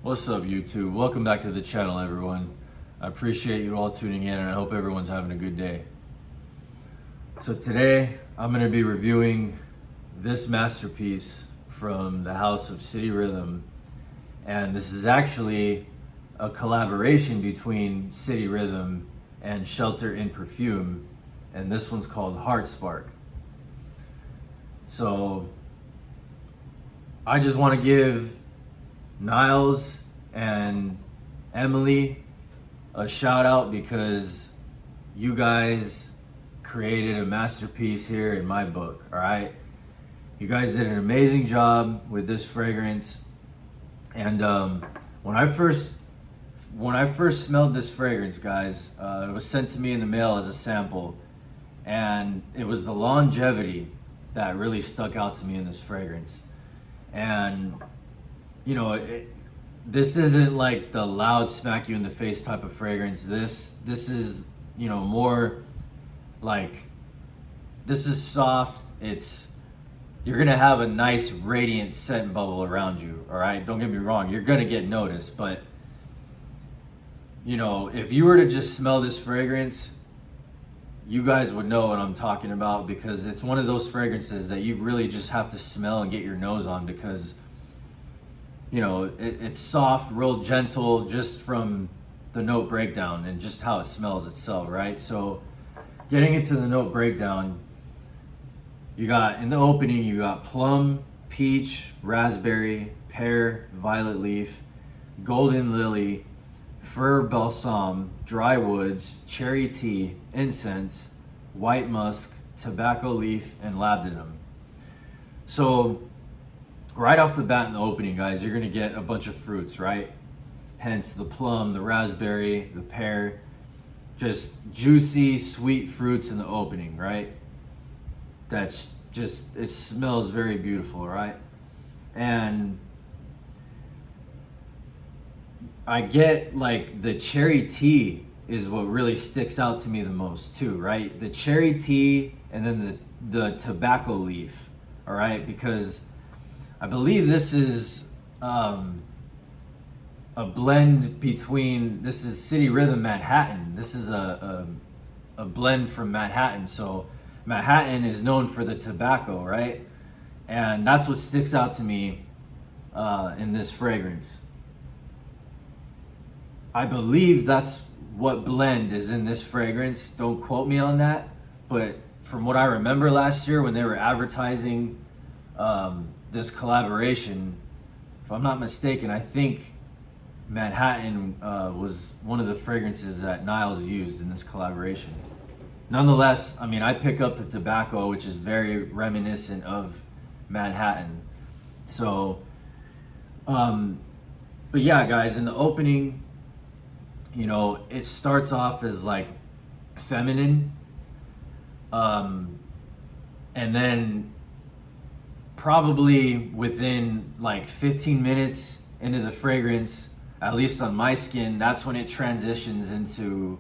What's up, YouTube? Welcome back to the channel, everyone. I appreciate you all tuning in, and I hope everyone's having a good day. So today, I'm going to be reviewing this masterpiece from the House of City Rhythm, and this is actually a collaboration between City Rhythm and Shelter in Perfume, and this one's called Heart Spark. So I just want to give Niles and Emily a shout out because you guys created a masterpiece here in my book. All right, you guys did an amazing job with this fragrance, and when I first smelled this fragrance, guys, it was sent to me in the mail as a sample, and it was the longevity that really stuck out to me in this fragrance. And you know, this isn't like the loud smack you in the face type of fragrance. This is, you know, more like, this is soft. You're gonna have a nice radiant scent bubble around you. All right, don't get me wrong, you're gonna get noticed, but you know, if you were to just smell this fragrance, you guys would know what I'm talking about, because it's one of those fragrances that you really just have to smell and get your nose on, because you know, it's soft, real gentle, just from the note breakdown and just how it smells itself, right? So getting into the note breakdown, you got, in the opening, you got plum, peach, raspberry, pear, violet leaf, golden lily, fir balsam, dry woods, cherry tea, incense, white musk, tobacco leaf, and labdanum. So right off the bat in the opening, guys, you're gonna get a bunch of fruits, right? Hence the plum, the raspberry, the pear, just juicy, sweet fruits in the opening, right? That's just, it smells very beautiful, right? And I get, like, the cherry tea is what really sticks out to me the most too, right? The cherry tea and then the tobacco leaf, all right? Because I believe this is a blend between, this is City Rhythm Manhattan. This is a blend from Manhattan. So Manhattan is known for the tobacco, right? And that's what sticks out to me in this fragrance. I believe that's what blend is in this fragrance. Don't quote me on that. But from what I remember last year when they were advertising this collaboration, if I'm not mistaken, I think Manhattan was one of the fragrances that Niles used in this collaboration. Nonetheless, I mean, I pick up the tobacco, which is very reminiscent of Manhattan. So, but yeah, guys, in the opening, you know, it starts off as like feminine, and then probably within like 15 minutes into the fragrance, at least on my skin, that's when it transitions into,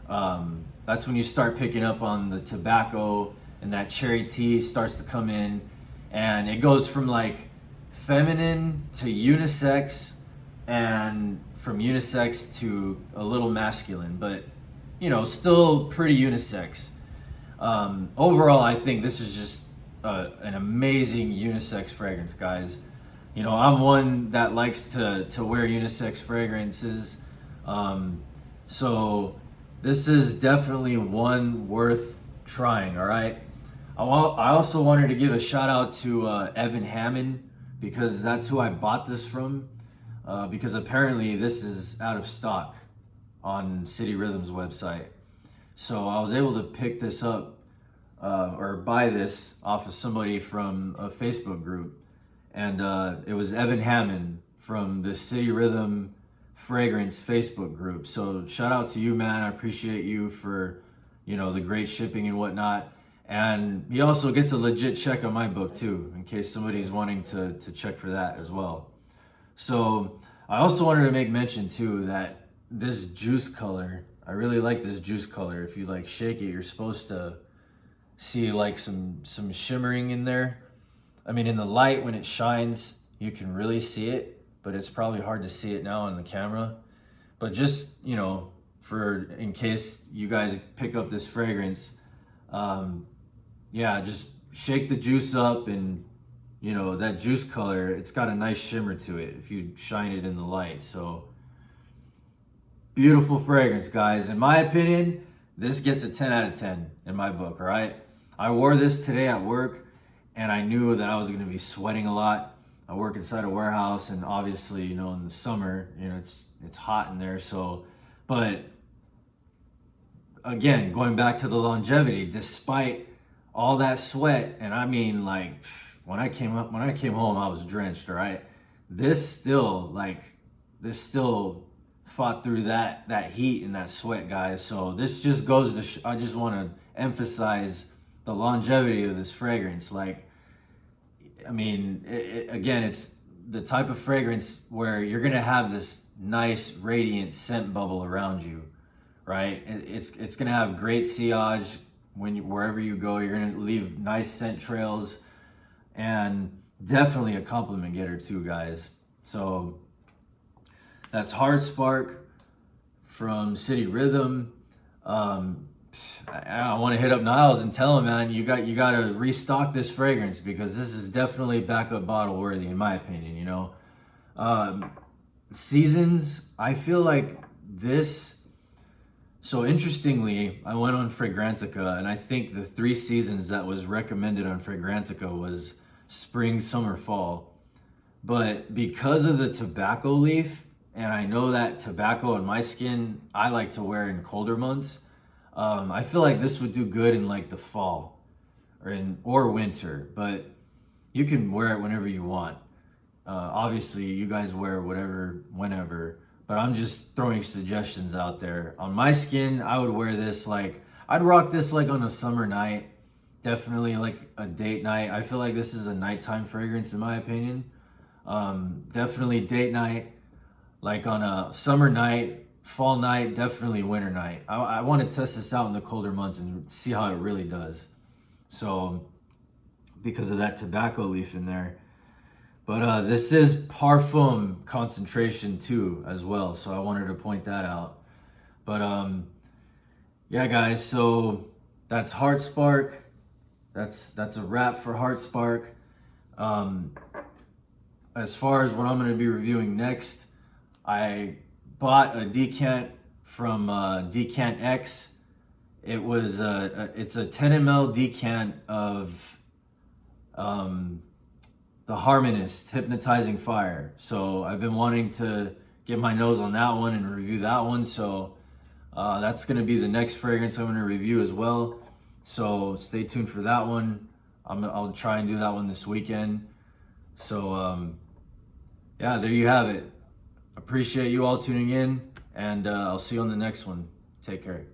that's when you start picking up on the tobacco, and that cherry tea starts to come in, and it goes from like feminine to unisex, and from unisex to a little masculine, but you know, still pretty unisex. Overall, I think this is just an amazing unisex fragrance, guys. You know, I'm one that likes to wear unisex fragrances, so this is definitely one worth trying. All right, I also wanted to give a shout out to Evan Hammond, because that's who I bought this from, because apparently this is out of stock on City Rhythm's website. So I was able to pick this up or buy this off of somebody from a Facebook group, and it was Evan Hammond from the City Rhythm Fragrance Facebook group. So shout out to you, man. I appreciate you for, you know, the great shipping and whatnot. And he also gets a legit check on my book too, in case somebody's wanting to check for that as well. So I also wanted to make mention too that this juice color, I really like this juice color. If you like shake it, you're supposed to see like some shimmering in there. I mean, in the light when it shines, you can really see it, but it's probably hard to see it now on the camera. But just, you know, for in case you guys pick up this fragrance, yeah, just shake the juice up, and you know, that juice color, it's got a nice shimmer to it if you shine it in the light. So beautiful fragrance, guys. In my opinion, this gets a 10 out of 10 in my book, all right? I wore this today at work, and I knew that I was gonna be sweating a lot. I work inside a warehouse, and obviously, you know, in the summer, you know, it's hot in there. So, but again, going back to the longevity, despite all that sweat, and I mean, like, when I came home, I was drenched. All right, this still fought through that heat and that sweat, guys. So this just goes to I just want to emphasize the longevity of this fragrance. Like, I mean, again, it's the type of fragrance where you're gonna have this nice radiant scent bubble around you, right? It's gonna have great sillage wherever you go. You're gonna leave nice scent trails, and definitely a compliment getter too, guys. So that's Hard Spark from City Rhythm. I want to hit up Niles and tell him, man, you got to restock this fragrance, because this is definitely backup bottle worthy, in my opinion. You know, seasons. I feel like this. So interestingly, I went on Fragrantica, and I think the 3 seasons that was recommended on Fragrantica was spring, summer, fall. But because of the tobacco leaf, and I know that tobacco on my skin, I like to wear in colder months. I feel like this would do good in like the fall or winter, but you can wear it whenever you want. Obviously, you guys wear whatever, whenever, but I'm just throwing suggestions out there. On my skin, I would wear this I'd rock this like on a summer night, definitely like a date night. I feel like this is a nighttime fragrance, in my opinion. Definitely date night, like on a summer night, fall night, definitely winter night. I want to test this out in the colder months and see how it really does. So, because of that tobacco leaf in there. But this is Perfume concentration too, as well. So I wanted to point that out. But yeah, guys. So that's Heart Spark. That's a wrap for Heart Spark. As far as what I'm going to be reviewing next, I bought a decant from Decant X. It was it's a 10 ml decant of the Harmonist Hypnotizing Fire. So I've been wanting to get my nose on that one and review that one. So that's going to be the next fragrance I'm going to review as well. So stay tuned for that one. I'll try and do that one this weekend. So yeah, there you have it. Appreciate you all tuning in, and I'll see you on the next one. Take care.